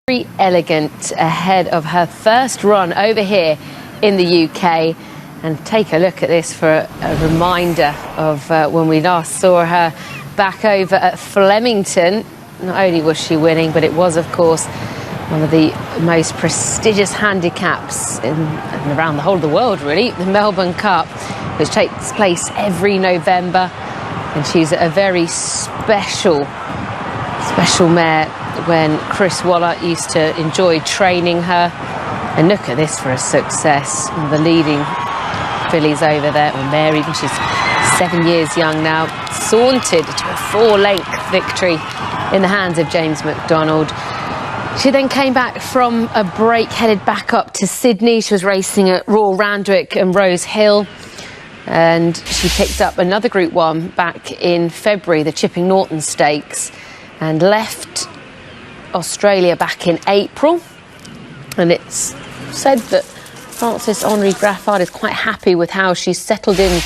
Very elegant ahead of her first run over here in the UK. And take a look at this for a reminder of when we last saw her back over at Flemington. Not only was she winning, but it was, of course, one of the most prestigious handicaps in and around the whole of the world, really, the Melbourne Cup, which takes place every November. And she's a very special mare when Chris Waller used to enjoy training her. And look at this for a success. One of the leading fillies over there, or mare even, she's 7 years young now, sauntered to a 4-length victory in the hands of James McDonald. She then came back from a break, headed back up to Sydney. She was racing at Royal Randwick and Rose Hill. And she picked up another Group 1 back in February, the Chipping Norton Stakes, and left Australia back in April. And it's said that Francis-Henri Graffard is quite happy with how she's settled in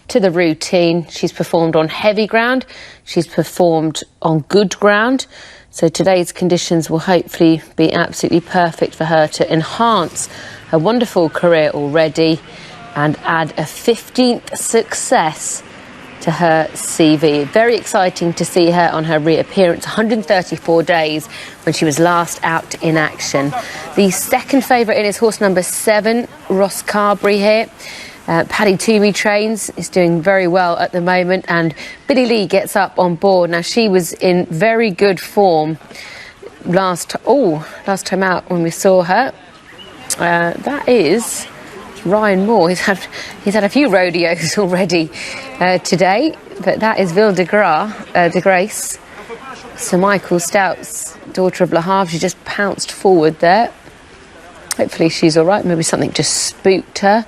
to the routine. She's performed on heavy ground. She's performed on good ground. So today's conditions will hopefully be absolutely perfect for her to enhance her wonderful career already and add a 15th success to her CV. Very exciting to see her on her reappearance, 134 days when she was last out in action. The second favourite in is horse number 7, Ross Carberry here. Paddy Toomey trains, is doing very well at the moment, and Billy Lee gets up on board. Now, she was in very good form last time out when we saw her. That is Ryan Moore. He's had a few rodeos already today, but that is Ville de Grace, Sir Michael Stout's daughter of Le Havre. She just pounced forward there. Hopefully she's all right. Maybe something just spooked her.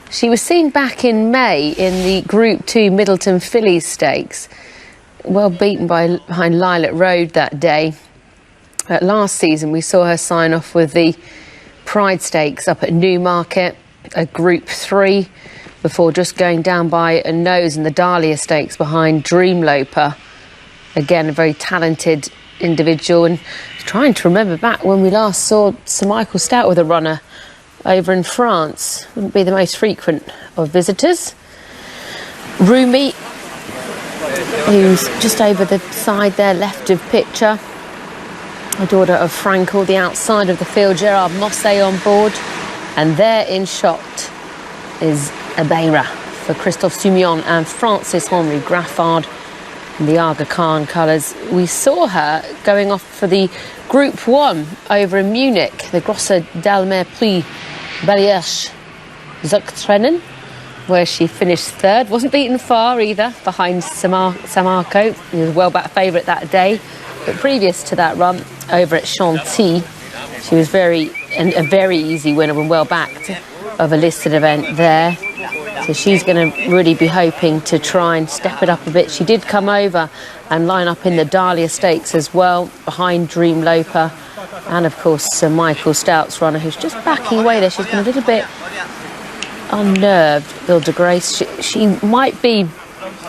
She was seen back in May in the Group 2 Middleton Fillies Stakes. Well beaten behind Lilac Road that day. Last season we saw her sign off with the Pride Stakes up at Newmarket, a Group 3, before just going down by a nose in the Dahlia Stakes behind Dreamloper. Again, a very talented individual. And trying to remember back when we last saw Sir Michael Stout with a runner over in France. Wouldn't be the most frequent of visitors. Rumi, who's just over the side there, left of picture. A daughter of Frankel, the outside of the field. Gerard Mosse on board. And there in shot is Abeira for Christophe Soumillon and Francis-Henri Graffard in the Aga Khan colours. We saw her going off for the Group 1 over in Munich, the Grosse Dalmer Prix Bailliage Zuchtrennen, where she finished third. Wasn't beaten far either, behind Samarco. He was well back favourite that day. But previous to that run over at Chantilly, she was a very easy winner and well backed of a listed event there. So she's going to really be hoping to try and step it up a bit. She did come over and line up in the Dahlia Stakes as well, behind Dreamloper. And of course Sir Michael Stout's runner, who's just backing away there. She's been a little bit unnerved, Ville de Grace. She might be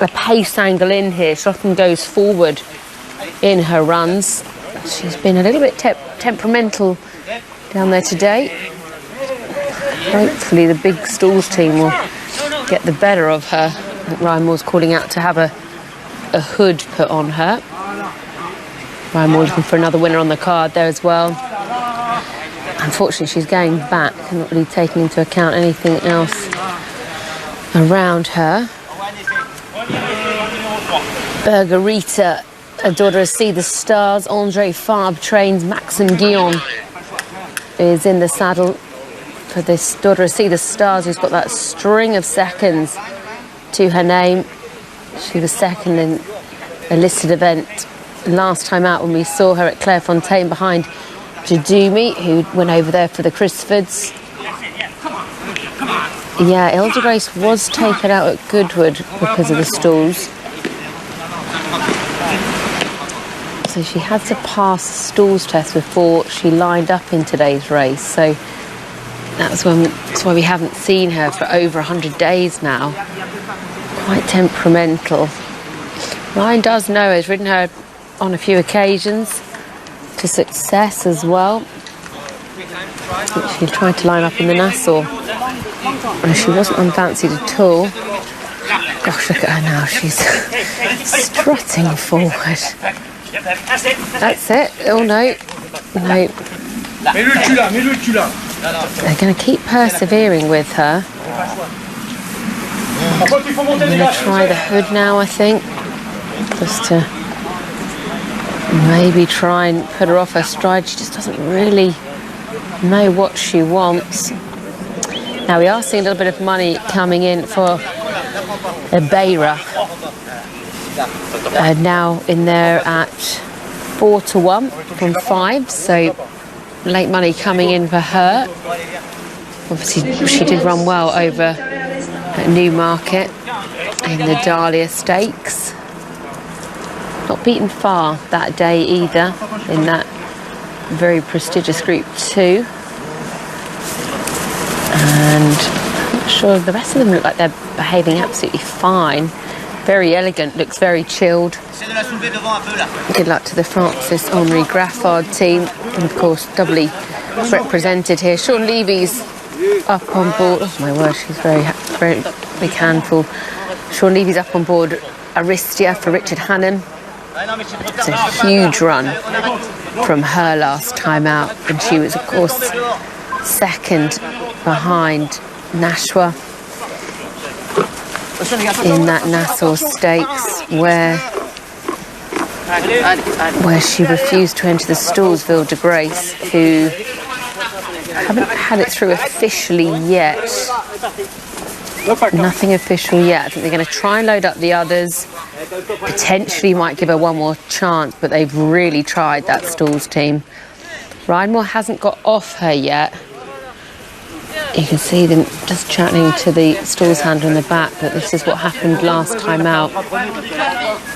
a pace angle in here. She often goes forward in her runs. She's been a little bit temperamental down there today. Hopefully the big stalls team will get the better of her. I think Ryan Moore's calling out to have a hood put on her. Ryan Moore looking for another winner on the card there as well. Unfortunately, she's going back and not really taking into account anything else around her. Bergerita, a daughter of See the Stars. Andre Fabre trains. Maxime Guillon is in the saddle for this daughter of See the Stars, who's got that string of seconds to her name. She was second in a listed event last time out when we saw her at Clairefontaine behind Jadumi, who went over there for the Crisfords. Yeah, Ville de Grace was taken out at Goodwood because of the stalls. So she had to pass the stalls test before she lined up in today's race. So that's why we haven't seen her for over 100 days now. Quite temperamental. Ryan does know her, has ridden her on a few occasions. to success as well. She tried to line up in the Nassau, and she wasn't unfancied at all. Gosh, look at her now. She's strutting forward. That's it. Oh, no. No. They're going to keep persevering with her. I'm going to try the hood now, I think. Just to maybe try and put her off her stride. She just doesn't really know what she wants. Now we are seeing a little bit of money coming in for Beira. Now in there at 4-1 from 5, so late money coming in for her. Obviously she did run well over at Newmarket in the Dahlia Stakes. Not beaten far that day either in that very prestigious Group 2. And I'm not sure, the rest of them look like they're behaving absolutely fine. Very Elegant, looks very chilled. Good luck to the Francis Henri Graffard team. And of course, doubly represented here. Sean Levy's up on board. Oh my word, she's very big handful. Sean Levy's up on board Aristia for Richard Hannum. It's a huge run from her last time out, and she was of course second behind Nashua in that Nassau Stakes where she refused to enter the stalls. Ville de Grace, who haven't had it through officially yet. Nothing official yet. I think they're going to try and load up the others. Potentially might give her one more chance, but they've really tried, that stalls team. Rydemore hasn't got off her yet. You can see them just chatting to the stalls handler in the back, but this is what happened last time out,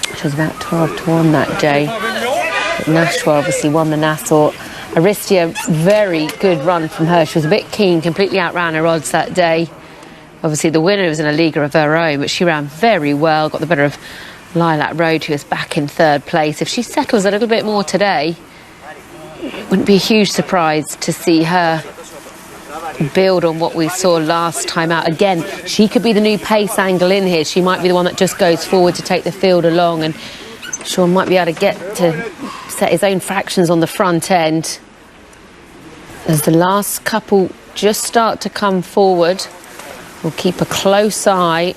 which was about 12-1 that day. But Nashua obviously won the Nassau. Aristia, very good run from her. She was a bit keen, completely outran her odds that day. Obviously the winner was in a Liga of her own, but she ran very well, got the better of Lilac Road, who was back in 3rd place. If she settles a little bit more today, it wouldn't be a huge surprise to see her build on what we saw last time out. Again, she could be the new pace angle in here. She might be the one that just goes forward to take the field along, and Sean might be able to get to set his own fractions on the front end. As the last couple just start to come forward, we'll keep a close eye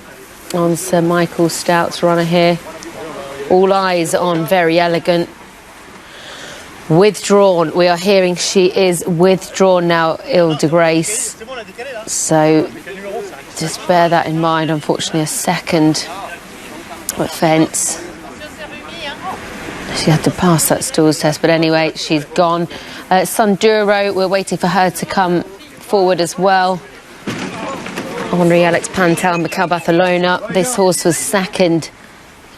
on Sir Michael Stout's runner here. All eyes on Very Elegant. Withdrawn. We are hearing she is withdrawn now, Ile de Grace. So just bear that in mind. Unfortunately, a second offence. She had to pass that stalls test, but anyway, she's gone. Sunduro, we're waiting for her to come forward as well. Henri Alex Pantel, Mikel Barcelona. This horse was second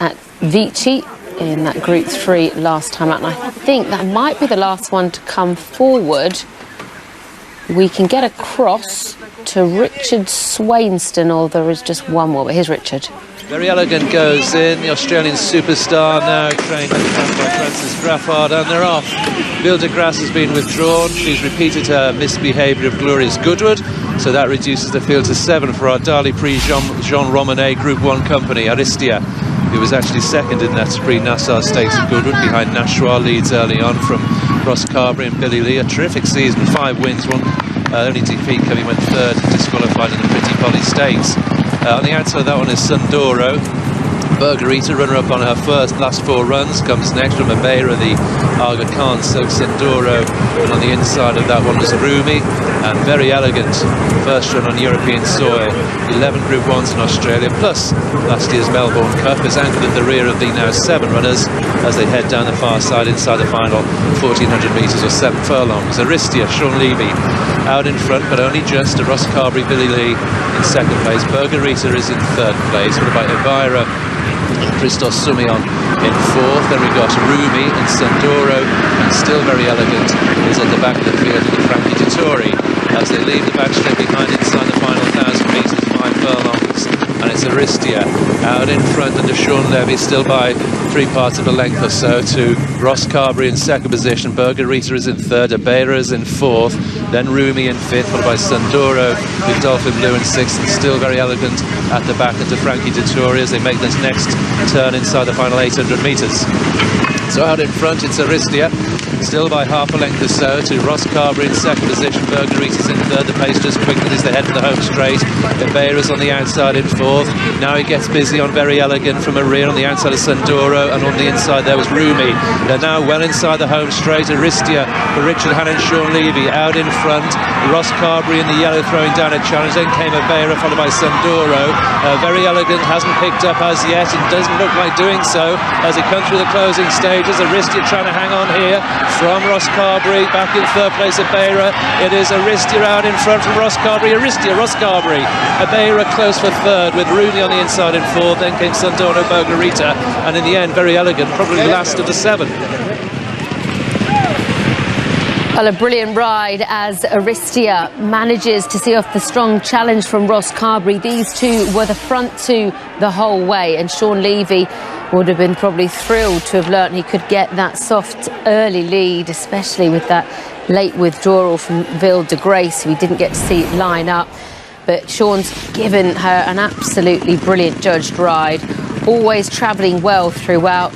at Vichy in that Group 3 last time out, and I think that might be the last one to come forward. We can get across to Richard Swainston, or there is just one more, but here's Richard. Very Elegant goes in, the Australian superstar now trained by Francis Graffard, and they're off. Ville de Grace has been withdrawn. She's repeated her misbehaviour of Glorious Goodwood, so that reduces the field to 7 for our DEAUVILLE Prix Jean Romanet Group 1 company. Aristia, who was actually second in that Spree Nassau Stakes at Goodwood behind Nashua, leads early on from Ross Carberry and Billy Lee. A terrific season, 5 wins, one only defeat coming when 3rd, disqualified in the Pretty Polly Stakes. On the outside of that one is Sundoro. Burgerita, runner-up on her last 4 runs, comes next from Abeira, the Aga Khan Silk Sundoro, and on the inside of that one was Rumi, and Very Elegant, first run on European soil, 11 Group 1s in Australia, plus last year's Melbourne Cup, is anchored at the rear of the now 7 runners as they head down the far side inside the final 1400 metres or 7 furlongs. Aristia, Sean Levy out in front, but only just. Ross Carberry, Billy Lee in 2nd place. Burgerita is in 3rd place, followed by Elvira and Christos Sumion in 4th. Then we got Rumi and Sundoro, and still Very Elegant is at the back of the field with Frankie Dettori as they leave the back straight behind inside the final 1000 metres, 5 furlongs. And it's Aristia out in front under Sean Levy, still by 3 parts of a length or so to Ross Carberry in second position. Bergerita is in third, Abeira is in fourth, then Rumi in fifth, followed by Sundoro with Dolphin Blue in sixth, and Still Very Elegant at the back into Frankie Dettori as they make this next turn inside the final 800 metres. So out in front it's Aristia, still by half a length or so to Ross Carberry in second position. Bergerita's in third, the pace just quickened as they head for the home straight. Abeira's on the outside in fourth. Now he gets busy on Very Elegant from a rear on the outside of Sundoro, and on the inside there was Rumi. They're now well inside the home straight. Aristia for Richard Hannon and Sean Levy out in front. Ross Carberry in the yellow throwing down a challenge. Then came Abeira followed by Sundoro. Very Elegant hasn't picked up as yet and doesn't look like doing so as it comes through the closing stages. Aristia trying to hang on here from Ross Carberry. Back in third place Abeira. It is Aristia out in front from Ross Carberry. Aristia, Ross Carberry. Abeira close for third with Rooney on the inside in fourth. Then came Sundoro, Bergerita, and in the end Very Elegant, probably last of the 7. Well, a brilliant ride as Aristia manages to see off the strong challenge from Ross Carberry. These two were the front two the whole way, and Sean Levy would have been probably thrilled to have learnt he could get that soft early lead, especially with that late withdrawal from Ville de Grace, who we didn't get to see line up. But Sean's given her an absolutely brilliant judged ride, always travelling well throughout.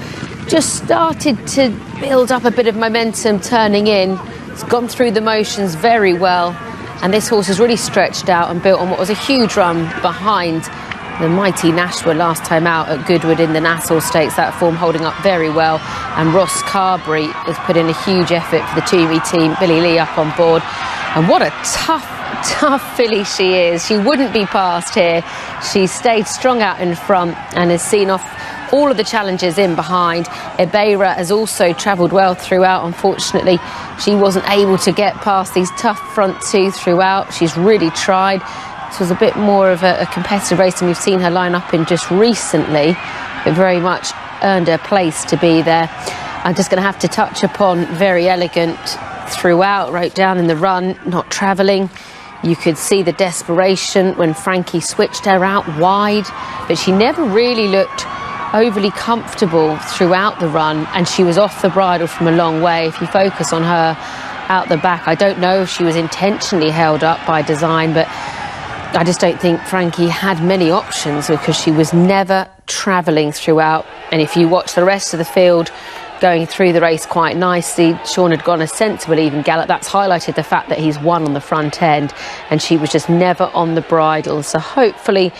Just started to build up a bit of momentum turning in. It's gone through the motions very well, and this horse has really stretched out and built on what was a huge run behind the mighty Nashua last time out at Goodwood in the Nassau Stakes. That form holding up very well, and Ross Carberry has put in a huge effort for the Toomey team. Billy Lee up on board, and what a tough filly she is. She wouldn't be passed here. She stayed strong out in front and has seen off all of the challenges in behind. Abeira has also travelled well throughout. Unfortunately, she wasn't able to get past these tough front two throughout. She's really tried. This was a bit more of a competitive race than we've seen her line up in just recently, but very much earned her place to be there. I'm just going to have to touch upon Very Elegant throughout. Wrote down in the run, not travelling. You could see the desperation when Frankie switched her out wide, but she never really looked overly comfortable throughout the run, and she was off the bridle from a long way. If you focus on her out the back, I don't know if she was intentionally held up by design, but I just don't think Frankie had many options because she was never travelling throughout. And if you watch the rest of the field going through the race quite nicely, Sean had gone a sensible even gallop. That's highlighted the fact that he's won on the front end, and she was just never on the bridle. So hopefully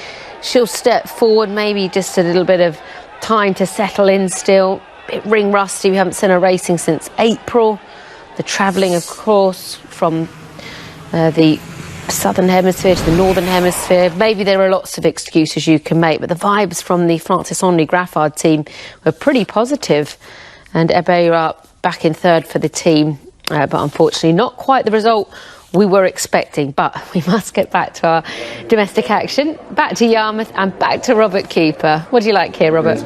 she'll step forward, maybe just a little bit of time to settle in still. A bit ring rusty, we haven't seen her racing since April. The travelling, of course, from the southern hemisphere to the northern hemisphere. Maybe there are lots of excuses you can make, but the vibes from the Francis Henri Graffard team were pretty positive. And Abeira back in third for the team, but unfortunately not quite the result we were expecting. But we must get back to our domestic action, back to Yarmouth and back to Robert Cooper. What do you like here, Robert?